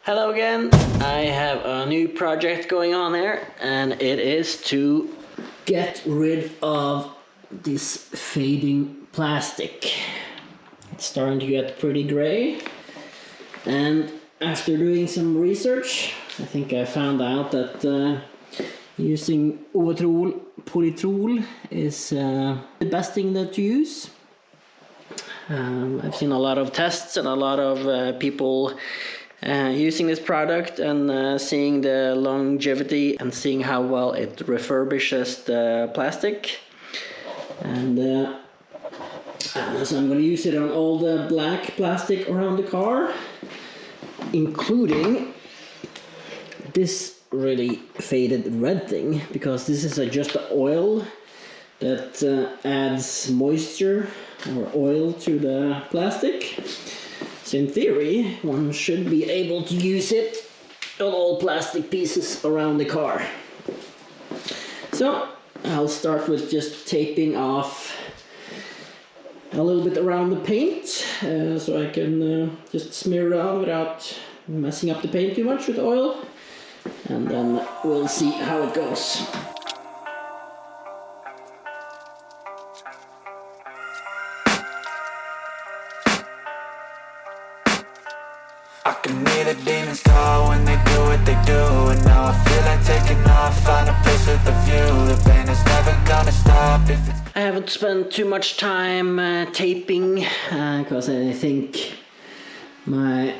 Hello again. I have a new project going on here, and it is to get rid of this fading plastic. It's starting to get pretty gray, and after doing some research, I think I found out that using Owatrol Polytrol is the best thing that to use. I've seen a lot of tests and a lot of people using this product and seeing the longevity and seeing how well it refurbishes the plastic. And so I'm going to use it on all the black plastic around the car, including this really faded red thing, because this is just the oil that adds moisture or oil to the plastic. So in theory, one should be able to use it on all plastic pieces around the car. So I'll start with just taping off a little bit around the paint, so I can just smear it on without messing up the paint too much with the oil, and then we'll see how it goes. I can hear the demons call when they do what they do, and now I feel like taking off, find a place with a view. The pain is never gonna stop if it's... I haven't spent too much time taping because I think my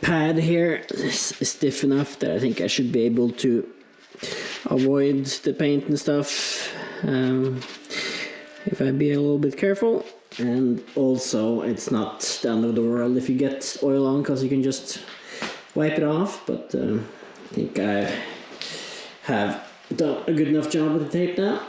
pad here is stiff enough that I think I should be able to avoid the paint and stuff if I be a little bit careful. And also, it's not the end of the world if you get oil on, because you can just wipe it off. But I think I have done a good enough job with the tape now.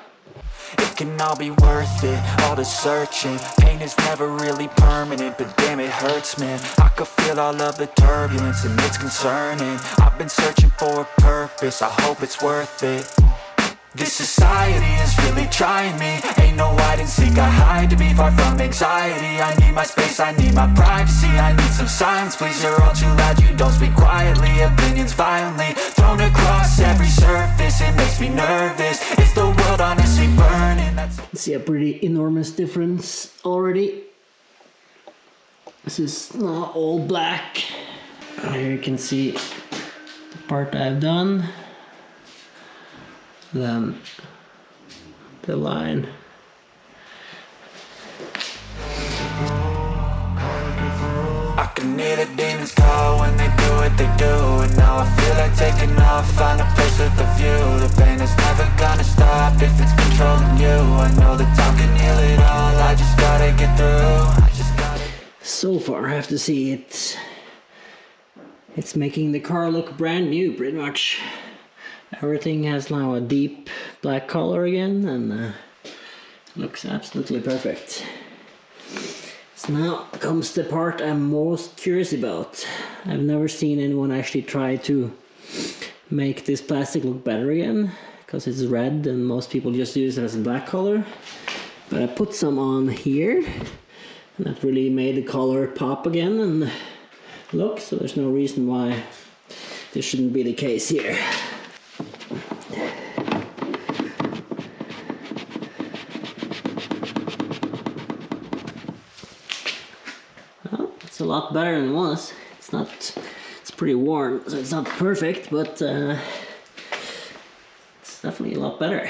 It can all be worth it, all the searching. Pain is never really permanent, but damn it hurts, man. I could feel all of the turbulence and it's concerning. I've been searching for a purpose, I hope it's worth it. This society is really trying me. Ain't no hide and seek, I hide to be far from anxiety. I need my space, I need my privacy, I need some silence, please. You're all too loud, you don't speak quietly. Opinions violently thrown across every surface, it makes me nervous. It's the world honestly burning. See a pretty enormous difference already. This is not all black. Here you can see the part I've done. Then the line. I can hear the demons call when they do what they do, and now I feel like taking off, find a place with a view. The pain is never gonna stop if it's controlling you. I know that time can heal it all, I just gotta get through. So far I have to see it's making the car look brand new pretty much. Everything has now a deep black color again, and looks absolutely perfect. So now comes the part I'm most curious about. I've never seen anyone actually try to make this plastic look better again, because it's red and most people just use it as a black color. But I put some on here, and that really made the color pop again and look, so there's no reason why this shouldn't be the case here. It's a lot better than it was. It's pretty worn, so it's not perfect, but it's definitely a lot better.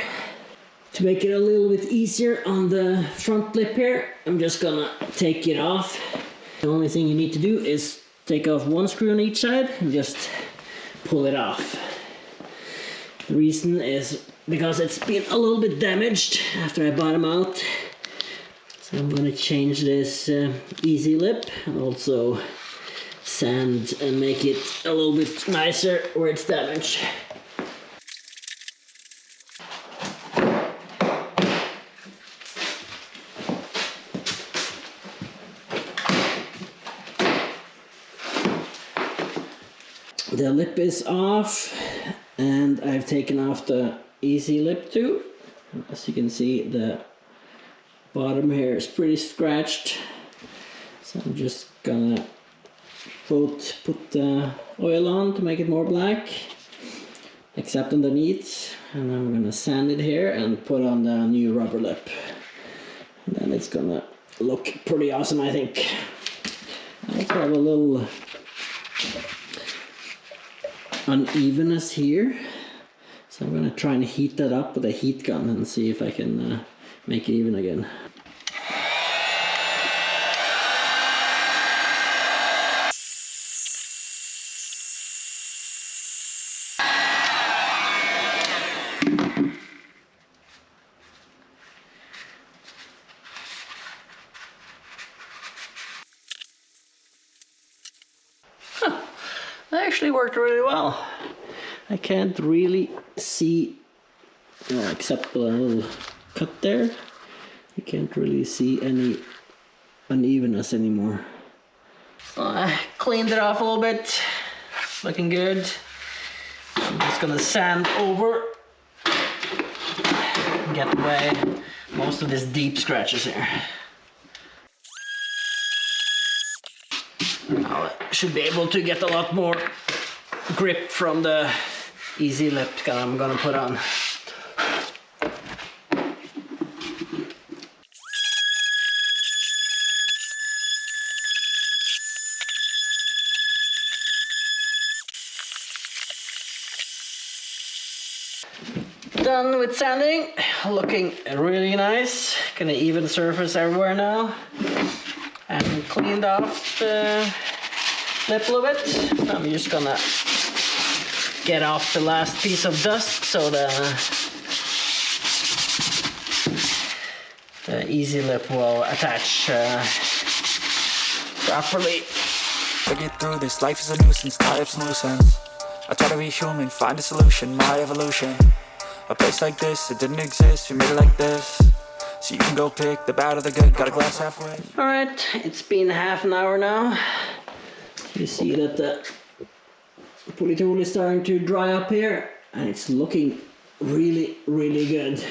To make it a little bit easier on the front lip here, I'm just gonna take it off. The only thing you need to do is take off one screw on each side and just pull it off. The reason is because it's been a little bit damaged after I bought them out. So I'm going to change this easy lip and also sand and make it a little bit nicer where it's damaged. The lip is off, and I've taken off the easy lip too. As you can see, the bottom here is pretty scratched, so I'm just gonna put the oil on to make it more black, except underneath, and I'm gonna sand it here and put on the new rubber lip, and then it's gonna look pretty awesome, I think. I also have a little unevenness here, so I'm gonna try and heat that up with a heat gun and see if I can make it even again. That actually worked really well. I can't really see, except a little cut there, you can't really see any unevenness anymore. So I cleaned it off a little bit, looking good. I'm just gonna sand over and get away most of these deep scratches here. Now I should be able to get a lot more grip from the easy lip that I'm gonna put on. Done with sanding, looking really nice. Gonna even surface everywhere now. And cleaned off the lip a little bit. So I'm just gonna get off the last piece of dust so the easy lip will attach properly. To get through this, life is a nuisance, tie up some loose ends. I try to be human, find a solution, my evolution. A place like this, it didn't exist, we made it like this. So you can go pick the bad or the good, got a glass halfway. Alright, it's been half an hour now. You see that the Polytrol is starting to dry up here, and it's looking really, really good.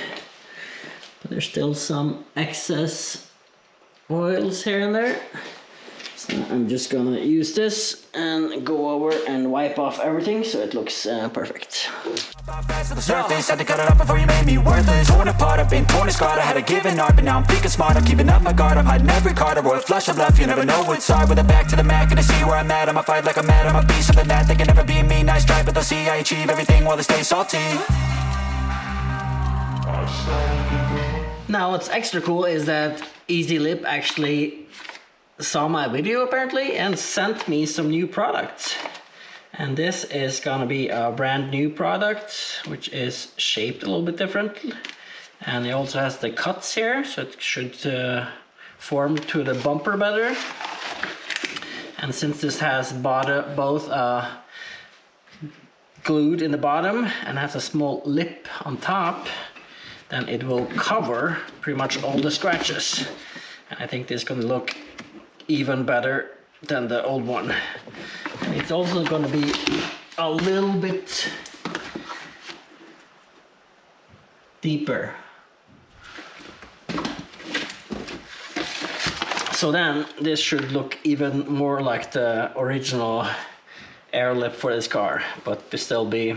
But there's still some excess oils here and there. So I'm just gonna use this and go over and wipe off everything so it looks perfect. The surface, had to cut it up before you made me worthless. Torn apart, I've been torn and scarred. I had a given art, but now I'm thinking smart. I'm keeping up my guard, I'm hiding every card. A royal flush of left, you never know what's hard. With a back to the mat, gonna see where I'm at. I'ma fight like I'm mad, I'ma be something that they can never be me. Nice try, but they'll see I achieve everything while they stay salty. Now what's extra cool is that Easy Lip actually saw my video apparently and sent me some new products. And this is gonna be a brand new product, which is shaped a little bit differently. And it also has the cuts here, so it should form to the bumper better. And since this has both glued in the bottom and has a small lip on top, then it will cover pretty much all the scratches. And I think this is gonna look even better than the old one. And it's also going to be a little bit deeper. So then this should look even more like the original air lip for this car, but still be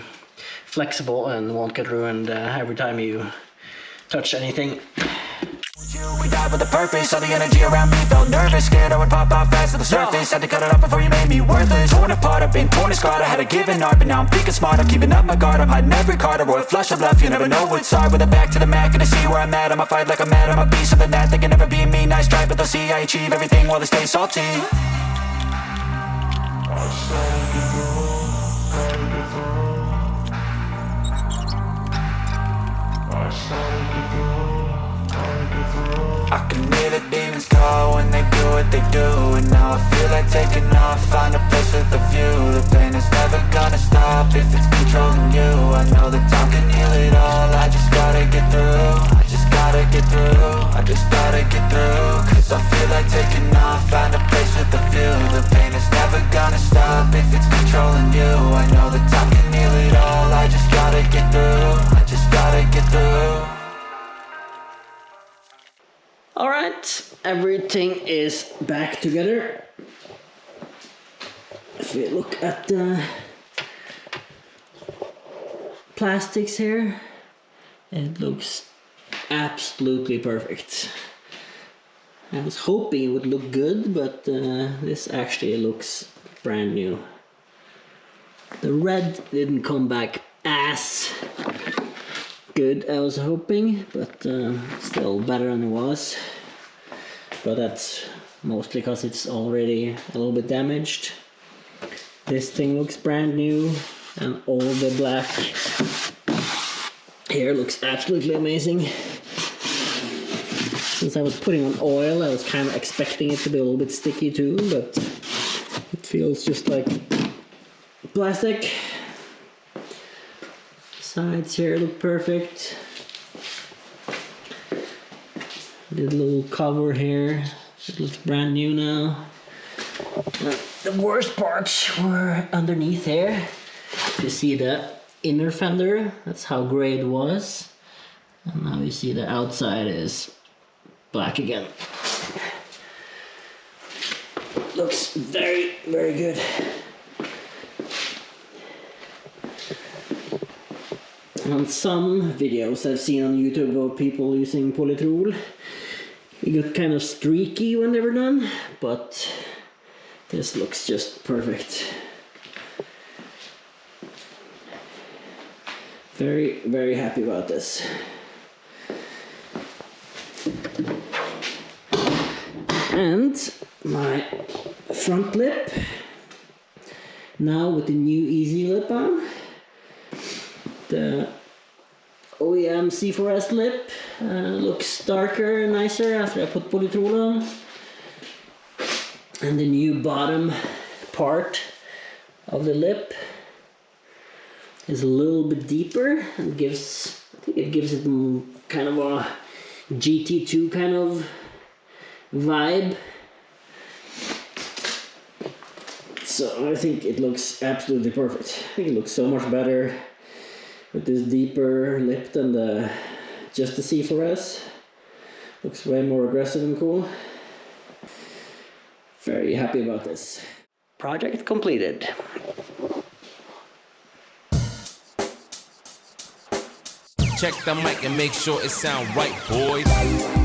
flexible and won't get ruined every time you touch anything. We died with a purpose, all the energy around me felt nervous. Scared I would pop off fast to the surface. Had to cut it up before you made me worthless. Torn apart, I've been torn and scarred. I had a given art, but now I'm thinking smart. I'm keeping up my guard, I'm hiding every card. A royal flush of left, you never know what's hard. With a back to the mat, gonna see where I'm at. I'ma fight like I'm mad, I'ma be something that they can never be me. Nice try, but they'll see I achieve everything while they stay salty. I can hear the demons call when they do what they do. And now I feel like taking off, find a place with a view. The pain is never gonna stop if it's controlling you. I know that time can heal it all, I just gotta get through. I just gotta get through, I just gotta get through. Cause I feel like taking off, find a place with a view. The pain is never gonna stop if it's controlling you. I know that time can heal it all, I just gotta get through. I just gotta get through. Alright, everything is back together. if we look at the plastics here, it looks absolutely perfect. I was hoping it would look good, but this actually looks brand new. The red didn't come back as good I was hoping, but still better than it was. But that's mostly because it's already a little bit damaged. This thing looks brand new, and all the black here looks absolutely amazing. Since I was putting on oil, I was kind of expecting it to be a little bit sticky too, but it feels just like plastic. Sides here look perfect. Did a little cover here. It looks brand new now. The worst parts were underneath here. You see the inner fender, that's how gray it was. And now you see the outside is black again. Looks very, very good. On some videos I've seen on YouTube of people using Polytrol, it got kind of streaky when they were done, but this looks just perfect. Very, very happy about this. And my front lip, now with the new Easy Lip on. The OEM C4S lip looks darker and nicer after I put Polytrol on. And the new bottom part of the lip is a little bit deeper and I think it gives it kind of a GT2 kind of vibe. So I think it looks absolutely perfect. I think it looks so much better with this deeper lip than just the C4S. Looks way more aggressive and cool. Very happy about this. Project completed. Check the mic and make sure it sound right, boys.